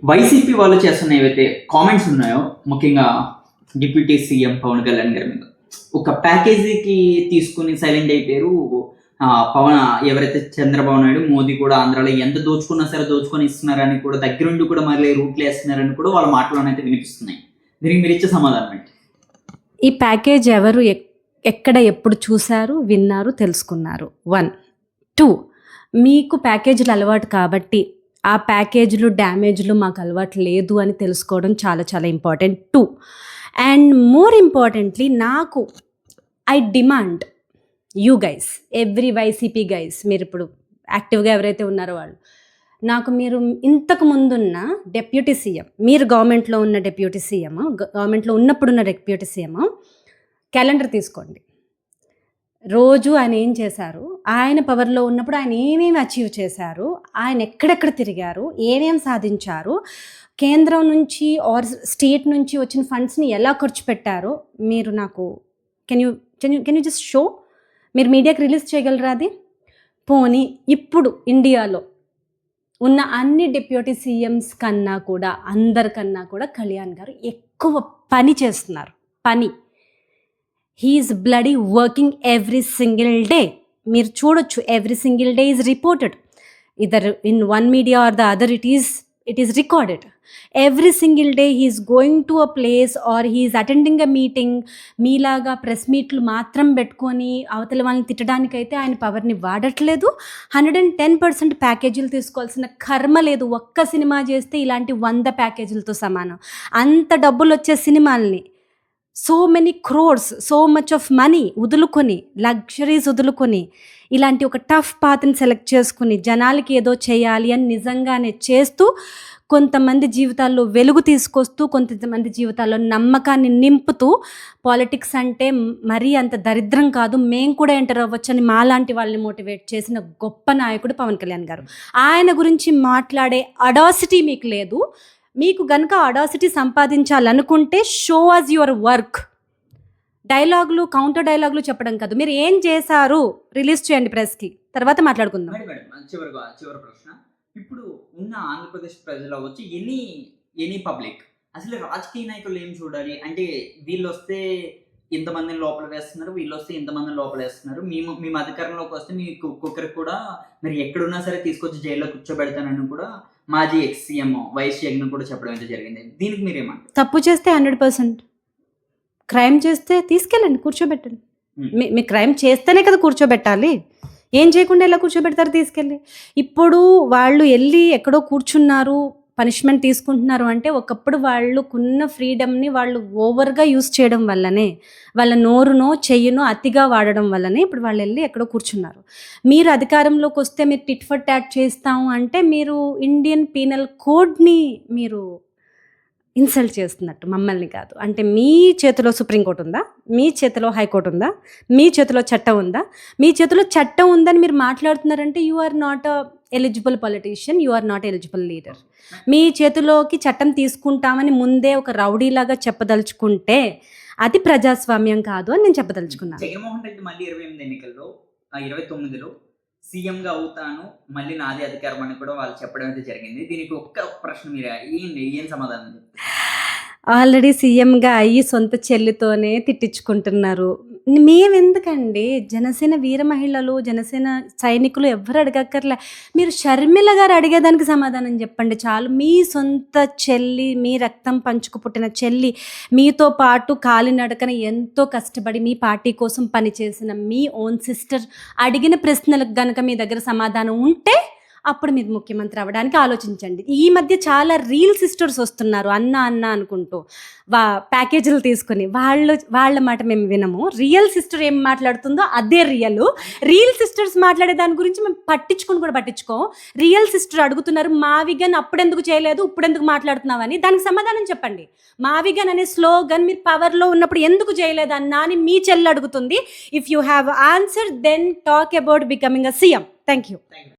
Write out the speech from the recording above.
YCP వాళ్ళు చేస్తున్న ఏవైతే కామెంట్స్ ఉన్నాయో, ముఖ్యంగా డిప్యూటీ సీఎం పవన్ కళ్యాణ్ గారి మీద ఒక ప్యాకేజీకి తీసుకుని సైలెంట్ అయిపోయారు. పవన్ ఎవరైతే చంద్రబాబు నాయుడు, మోదీ కూడా ఆంధ్రాలో ఎంత దోచుకున్నా సరే దోచుకొని ఇస్తున్నారని కూడా, దగ్గరుండి కూడా మళ్ళీ రూట్లు వేస్తున్నారని కూడా వాళ్ళ మాటలోనైతే వినిపిస్తున్నాయి. దీనికి మీరు ఇచ్చే సమాధానం ఏంటి? ఈ ప్యాకేజ్ ఎవరు ఎక్కడ ఎప్పుడు చూశారు, విన్నారు, తెలుసుకున్నారు? 1. 2, మీకు ప్యాకేజీలు అలవాటు కాబట్టి ఆ ప్యాకేజీలు డ్యామేజ్లు మాకు అలవాటు లేదు అని తెలుసుకోవడం చాలా చాలా ఇంపార్టెంట్. 2, అండ్ మోర్ ఇంపార్టెంట్లీ, నాకు I demand you guys, every YCP guys, మీరు ఇప్పుడు యాక్టివ్గా ఎవరైతే ఉన్నారో వాళ్ళు, నాకు మీరు ఇంతకు ముందున్న డెప్యూటీ సీఎం, మీరు గవర్నమెంట్లో ఉన్న డెప్యూటీ సీఎం, గవర్నమెంట్లో ఉన్నప్పుడున్న డెప్యూటీ సీఎం క్యాలెండర్ తీసుకోండి. రోజు ఆయన ఏం చేశారు, ఆయన పవర్లో ఉన్నప్పుడు ఆయన ఏమేమి అచీవ్ చేశారు, ఆయన ఎక్కడెక్కడ తిరిగారు, ఏమేమి సాధించారు, కేంద్రం నుంచి ఆర్ స్టేట్ నుంచి వచ్చిన ఫండ్స్ని ఎలా ఖర్చు పెట్టారో మీరు నాకు కెన్ యూ జస్ట్ షో? మీరు మీడియాకి రిలీజ్ చేయగలరా అది? పోనీ ఇప్పుడు ఇండియాలో ఉన్న అన్ని డిప్యూటీ సీఎంస్ కన్నా కూడా, అందరికన్నా కూడా కళ్యాణ్ గారు ఎక్కువ పని చేస్తున్నారు. పని, he is bloody working every single day. మీరు చూడొచ్చు, every single day is reported, either in one media or the other it is recorded. Every single day he is going to a place or he is attending a meeting. మీలాగా press మీట్లు మాత్రం పెట్టుకొని అవతల వాళ్ళని తిట్టడానికైతే ఆయన పవర్ని వాడట్లేదు. 110% ప్యాకేజీలు తీసుకోవాల్సిన కర్మ లేదు. ఒక్క సినిమా చేస్తే ఇలాంటి 100 ప్యాకేజీలతో సమానం. అంత డబ్బులు వచ్చే సినిమాల్ని, so many crores, so much of money వదులుకొని, లగ్జరీస్ వదులుకొని, ఇలాంటి ఒక టఫ్ పాత్ని సెలెక్ట్ చేసుకుని జనాలకి ఏదో చేయాలి అని నిజంగానే చేస్తూ, కొంతమంది జీవితాల్లో వెలుగు తీసుకొస్తూ, కొంతమంది జీవితాల్లో నమ్మకాన్ని నింపుతూ, పాలిటిక్స్ అంటే మరీ అంత దరిద్రం కాదు, మేము కూడా ఎంటర్ అవ్వచ్చని మాలాంటి వాళ్ళని మోటివేట్ చేసిన గొప్ప నాయకుడు పవన్ కళ్యాణ్ గారు. ఆయన గురించి మాట్లాడే అడాసిటీ మీకు లేదు. మీకు గనుక అడాసిటీ సంపాదించాలనుకుంటే షో అస్ యువర్ వర్క్. డైలాగులు, కౌంటర్ డైలాగులు చెప్పడం కాదు, మీరు ఏం చేశారు రిలీజ్ చేయండి ప్రెస్కి, తర్వాత మాట్లాడుకుందాం. చివరి ప్రశ్న, ఇప్పుడు ఉన్న ఆంధ్రప్రదేశ్ ప్రజలు అవ్వచ్చు, ఎనీ పబ్లిక్, అసలు రాజకీయ నాయకులు ఏం చూడాలి అంటే, వీళ్ళు వస్తే ఇంతమందిని లోపల వేస్తున్నారు, వీళ్ళు వస్తే ఇంతమందిని లోపల వేస్తున్నారు, మేము అధికారంలోకి వస్తే మీకు ఒక్కొక్కరికి కూడా మీరు ఎక్కడున్నా సరే తీసుకొచ్చి జైల్లో కూర్చోబెడతానని కూడా మాజీ ఎక్స్-సీఎం వైఎస్ జగన్ కూడా చెప్పడం అయితే జరిగింది. దీనికి మీరేమంటారు? తప్పు చేస్తే 100%, క్రైమ్ చేస్తే తీసుకెళ్ళండి, కూర్చోబెట్టండి. మీ క్రైమ్ చేస్తేనే కదా కూర్చోబెట్టాలి, ఏం చేయకుండా ఎలా కూర్చోబెడతారు తీసుకెళ్ళి? ఇప్పుడు వాళ్ళు వెళ్ళి ఎక్కడో కూర్చున్నారు, పనిష్మెంట్ తీసుకుంటున్నారు అంటే, ఒకప్పుడు వాళ్ళకున్న ఫ్రీడమ్ని వాళ్ళు ఓవర్గా యూస్ చేయడం వల్లనే, వాళ్ళ నోరునో చెయ్యునో అతిగా వాడడం వల్లనే ఇప్పుడు వాళ్ళు వెళ్ళి ఎక్కడో కూర్చున్నారు. మీరు అధికారంలోకి వస్తే మీరు టిట్ ఫర్ టాట్ చేస్తాము అంటే, మీరు ఇండియన్ పీనల్ కోడ్ని మీరు ఇన్సల్ట్ చేస్తున్నట్టు, మమ్మల్ని కాదు. అంటే మీ చేతిలో సుప్రీంకోర్టు ఉందా? మీ చేతిలో హైకోర్టు ఉందా? మీ చేతిలో చట్టం ఉందా? మీ చేతిలో చట్టం ఉందని మీరు మాట్లాడుతున్నారంటే you are not a eligible politician, you are not eligible leader. మీ చేతిలోకి చట్టం తీసుకుంటామని ముందే ఒక రౌడీలాగా చెప్పదలుచుకుంటే అది ప్రజాస్వామ్యం కాదు అని నేను చెప్పదలుచుకున్నాను. జగన్మోహన్ రెడ్డి మళ్ళీ 28 ఎన్నికల్లో 29లో సీఎంగా అవుతాను, మళ్ళీ నాది అధికారం అని కూడా వాళ్ళు చెప్పడం అయితే జరిగింది. దీనికి ఒక్క ప్రశ్న మీరు ఏం సమాధానం చెప్తారు? ఆల్రెడీ సీఎంగా అయ్యి సొంత చెల్లితోనే తిట్టించుకుంటున్నారు. మేమెందుకండి? జనసేన వీర మహిళలు, జనసేన సైనికులు ఎవ్వరు అడగక్కర్లే. మీరు షర్మిల గారు అడిగేదానికి సమాధానం చెప్పండి చాలు. మీ సొంత చెల్లి, మీ రక్తం పంచుకు పుట్టిన చెల్లి, మీతో పాటు కాలినడకన ఎంతో కష్టపడి మీ పార్టీ కోసం పనిచేసిన మీ ఓన్ సిస్టర్ అడిగిన ప్రశ్నలకు గనక మీ దగ్గర సమాధానం ఉంటే అప్పుడు మీరు ముఖ్యమంత్రి అవ్వడానికి ఆలోచించండి. ఈ మధ్య చాలా రియల్ సిస్టర్స్ వస్తున్నారు, అన్న అనుకుంటూ ప్యాకేజీలు తీసుకుని. వాళ్ళ మాట మేము వినము. రియల్ సిస్టర్ ఏం మాట్లాడుతుందో అదే రియల్ సిస్టర్స్ మాట్లాడే దాని గురించి మేము పట్టించుకోం. రియల్ సిస్టర్ అడుగుతున్నారు, మావిగన్ అప్పుడెందుకు చేయలేదు, ఇప్పుడెందుకు మాట్లాడుతున్నావని. దానికి సమాధానం చెప్పండి. మావిగన్ అనే స్లోగన్ మీరు పవర్లో ఉన్నప్పుడు ఎందుకు చేయలేదు అన్నా అని మీ చెల్లి అడుగుతుంది. If you have answer then talk about becoming a CM. Thank you.